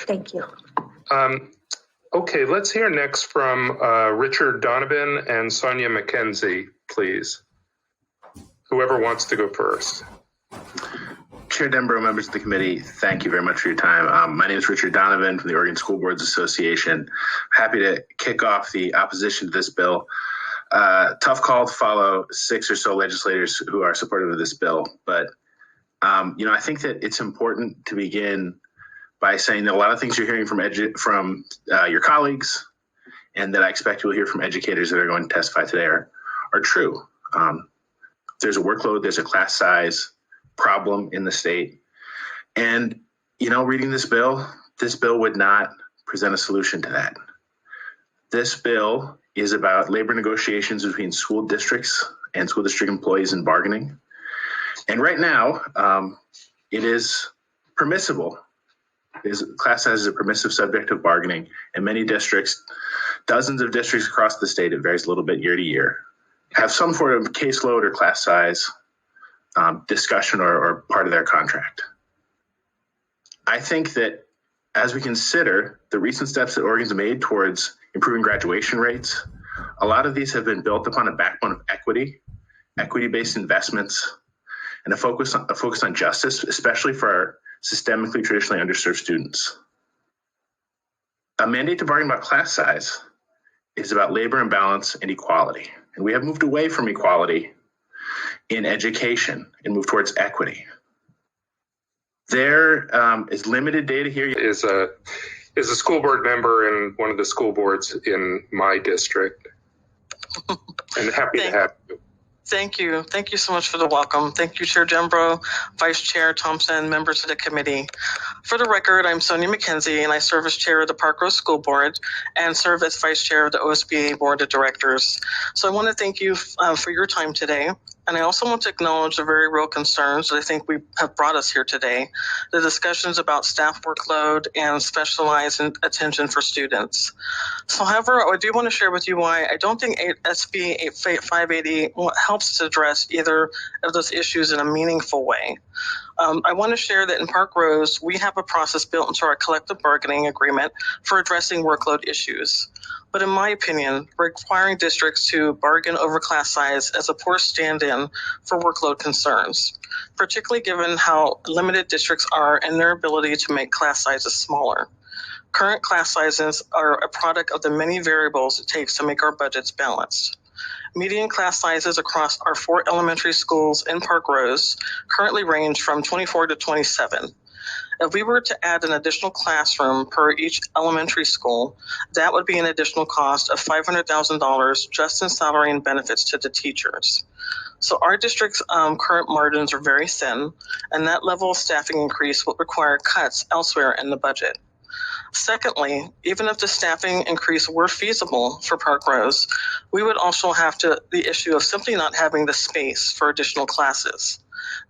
Thank you. Okay, let's hear next from Richard Donovan and Sonia McKenzie, please. Whoever wants to go first. Chair Denbrough, members of the committee, thank you very much for your time. My name is Richard Donovan from the Oregon School Boards Association. Happy to kick off the opposition to this bill. Tough call to follow 6 or so legislators who are supportive of this bill, but I think that it's important to begin by saying that a lot of things you're hearing from your colleagues and that I expect you'll hear from educators that are going to testify today are true. There's a workload, there's a class size problem in the state. And, reading this bill would not present a solution to that. This bill is about labor negotiations between school districts and school district employees and bargaining. And right now, it is permissible. Class size is a permissive subject of bargaining, and many districts, dozens of districts across the state, it varies a little bit year to year, have some sort of caseload or class size discussion or part of their contract. I think that as we consider the recent steps that Oregon's made towards improving graduation rates, a lot of these have been built upon a backbone of equity-based investments, and a focus on justice, especially for our systemically, traditionally underserved students. A mandate to bargain about class size is about labor imbalance and equality. And we have moved away from equality in education and moved towards equity. There is limited data here. Is a school board member in one of the school boards in my district. And happy to have you. Thank you. Thank you so much for the welcome. Thank you, Chair Denbrough, Vice Chair Thompson, members of the committee. For the record, I'm Sonia McKenzie, and I serve as Chair of the Park Rose School Board and serve as Vice Chair of the OSBA Board of Directors. So I want to thank you for your time today. And I also want to acknowledge the very real concerns that I think have brought us here today, the discussions about staff workload and specialized attention for students. So, however, I do want to share with you why I don't think SB 580 helps to address either of those issues in a meaningful way. I want to share that in Park Rose, we have a process built into our collective bargaining agreement for addressing workload issues. But in my opinion, requiring districts to bargain over class size is a poor stand-in for workload concerns, particularly given how limited districts are in their ability to make class sizes smaller. Current class sizes are a product of the many variables it takes to make our budgets balanced. Median class sizes across our 4 elementary schools in Park Rose currently range from 24 to 27. If we were to add an additional classroom per each elementary school, that would be an additional cost of $500,000 just in salary and benefits to the teachers. So our district's current margins are very thin, and that level of staffing increase would require cuts elsewhere in the budget. Secondly, even if the staffing increase were feasible for Park Rose, we would also have the issue of simply not having the space for additional classes.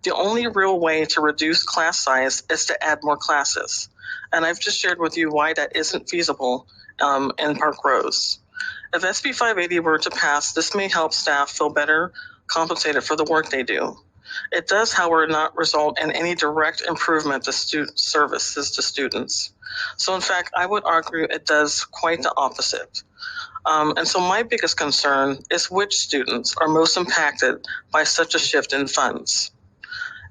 The only real way to reduce class size is to add more classes. And I've just shared with you why that isn't feasible in Park Rose. If SB 580 were to pass, this may help staff feel better compensated for the work they do. It does, however, not result in any direct improvement to services to students. So in fact, I would argue it does quite the opposite. And so my biggest concern is which students are most impacted by such a shift in funds.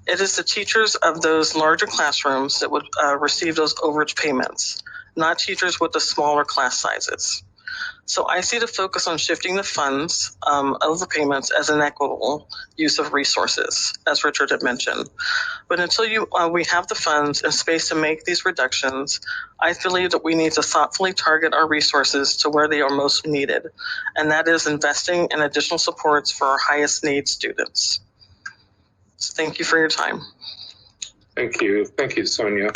It is the teachers of those larger classrooms that would receive those overage payments, not teachers with the smaller class sizes. So I see the focus on shifting the funds overpayments as an equitable use of resources, as Richard had mentioned. But until we have the funds and space to make these reductions, I believe that we need to thoughtfully target our resources to where they are most needed, and that is investing in additional supports for our highest need students. So thank you for your time. Thank you, Sonia.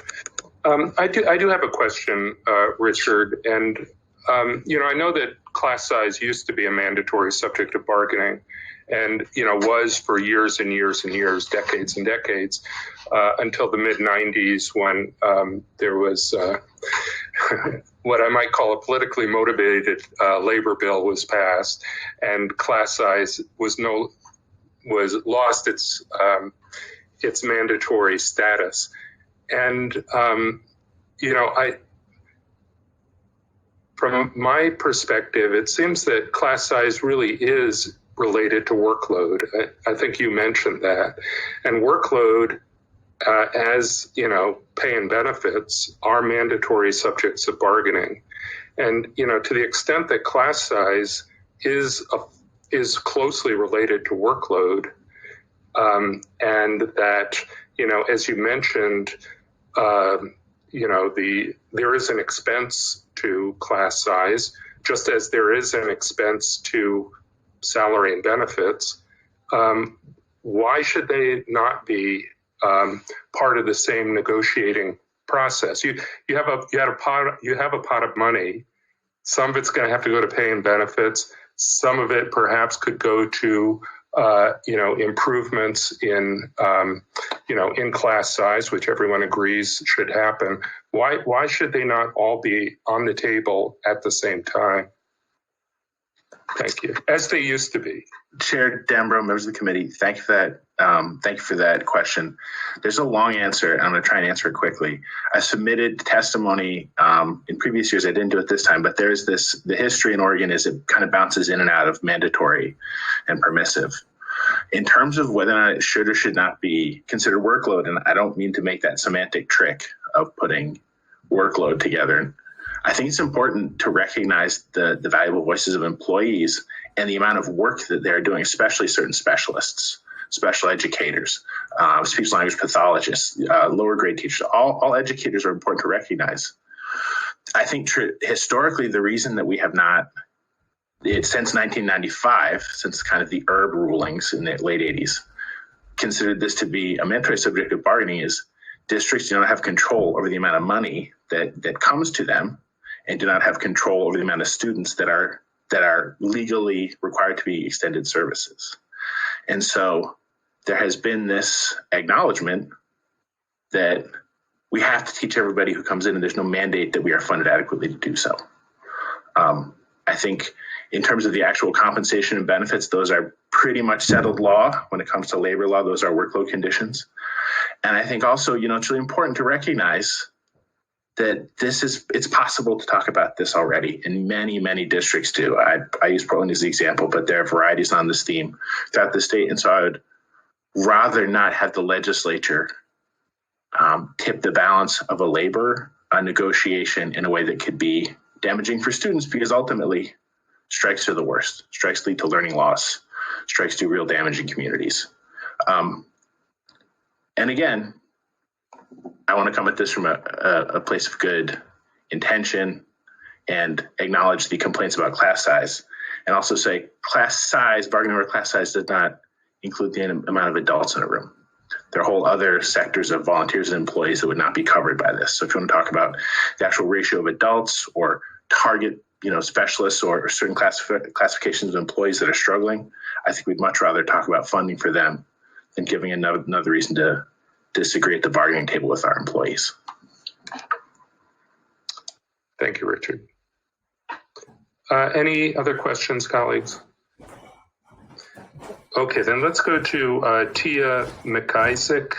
I do have a question, Richard, and I know that class size used to be a mandatory subject of bargaining, and was for years and years and years, decades and decades, until the mid-90s when there was what I might call a politically motivated labor bill was passed, and class size was lost its mandatory status. And from my perspective, it seems that class size really is related to workload. I think you mentioned that. And workload, as you know, pay and benefits are mandatory subjects of bargaining. And you know, to the extent that class size is closely related to workload, and that, you know, as you mentioned, you know, there is an expense to class size, just as there is an expense to salary and benefits. Why should they not be part of the same negotiating process? You have a pot of money. Some of it's going to have to go to pay and benefits. Some of it perhaps could go to you know, improvements in you know, in class size, which everyone agrees should happen. Why should they not all be on the table at the same time? Thank you. As they used to be. Chair Dambro, members of the committee, thank you for that question. There's a long answer, and I'm going to try and answer it quickly. I submitted testimony in previous years. I didn't do it this time, but there's the history in Oregon is it kind of bounces in and out of mandatory and permissive. In terms of whether or not it should or should not be considered workload, and I don't mean to make that semantic trick of putting workload together, I think it's important to recognize the valuable voices of employees and the amount of work that they're doing, especially certain specialists, special educators, speech language pathologists, lower grade teachers. All educators are important to recognize. I think historically, the reason that we have not, since 1995, since kind of the ERB rulings in the late 80s, considered this to be a mandatory subject of bargaining is districts do not have control over the amount of money that comes to them, and do not have control over the amount of students that are legally required to be extended services. And so there has been this acknowledgement that we have to teach everybody who comes in, and there's no mandate that we are funded adequately to do so. I think in terms of the actual compensation and benefits, those are pretty much settled law. When it comes to labor law, those are workload conditions. And I think also, you know, it's really important to recognize that it's possible to talk about this already, and many districts do. I use Portland as the example, but there are varieties on this theme throughout the state. And so I would rather not have the legislature tip the balance of a labor negotiation in a way that could be damaging for students, because ultimately strikes are the worst. Strikes lead to learning loss. Strikes do real damage in communities. And again, I want to come at this from a place of good intention and acknowledge the complaints about class size, and also say class size, bargaining over class size does not include the amount of adults in a room. There are whole other sectors of volunteers and employees that would not be covered by this. So if you want to talk about the actual ratio of adults or target, you know, specialists or certain classifications of employees that are struggling, I think we'd much rather talk about funding for them than giving another reason to disagree at the bargaining table with our employees. Thank you, Richard. Any other questions, colleagues? Okay, then let's go to Tia McIsaac.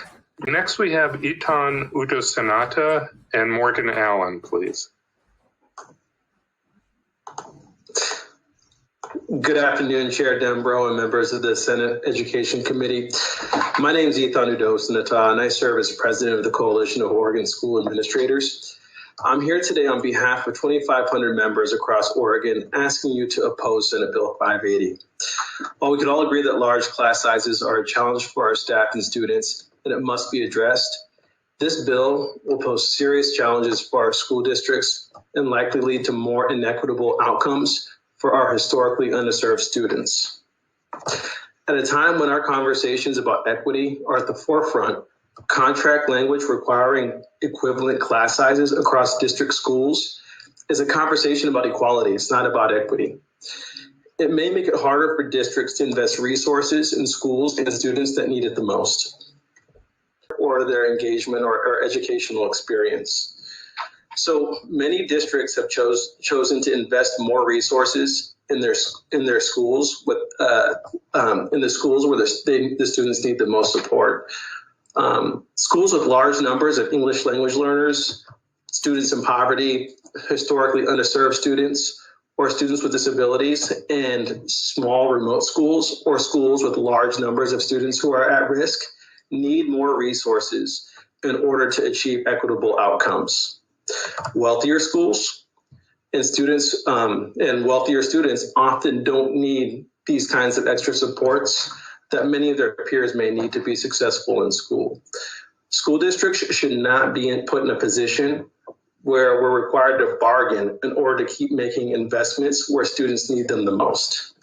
Next, we have Itan Udosanata and Morgan Allen, please. Good afternoon, Chair Dambro and members of the Senate Education Committee. My name is Ethan Udosanata, and I serve as president of the Coalition of Oregon School Administrators. I'm here today on behalf of 2,500 members across Oregon, asking you to oppose Senate Bill 580. While we can all agree that large class sizes are a challenge for our staff and students, and it must be addressed, this bill will pose serious challenges for our school districts and likely lead to more inequitable outcomes for our historically underserved students. At a time when our conversations about equity are at the forefront, contract language requiring equivalent class sizes across district schools is a conversation about equality. It's not about equity. It may make it harder for districts to invest resources in schools and students that need it the most, or their engagement or educational experience. So many districts have chosen to invest more resources in their schools with in the schools where the students need the most support. Schools with large numbers of English language learners students in poverty, historically underserved students, or students with disabilities, and small remote schools or schools with large numbers of students who are at risk need more resources in order to achieve equitable outcomes. Wealthier schools and students and wealthier students often don't need these kinds of extra supports that many of their peers may need to be successful in school. School districts should not be put in a position where we're required to bargain in order to keep making investments where students need them the most.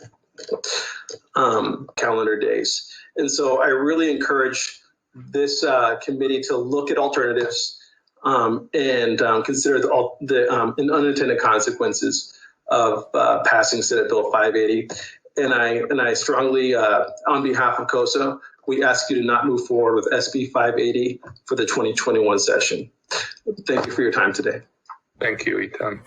Calendar days. And so I really encourage this committee to look at alternatives and consider the unintended consequences of passing Senate Bill 580. And I strongly, on behalf of COSA, we ask you to not move forward with SB 580 for the 2021 session. Thank you for your time today. Thank you, Ethan.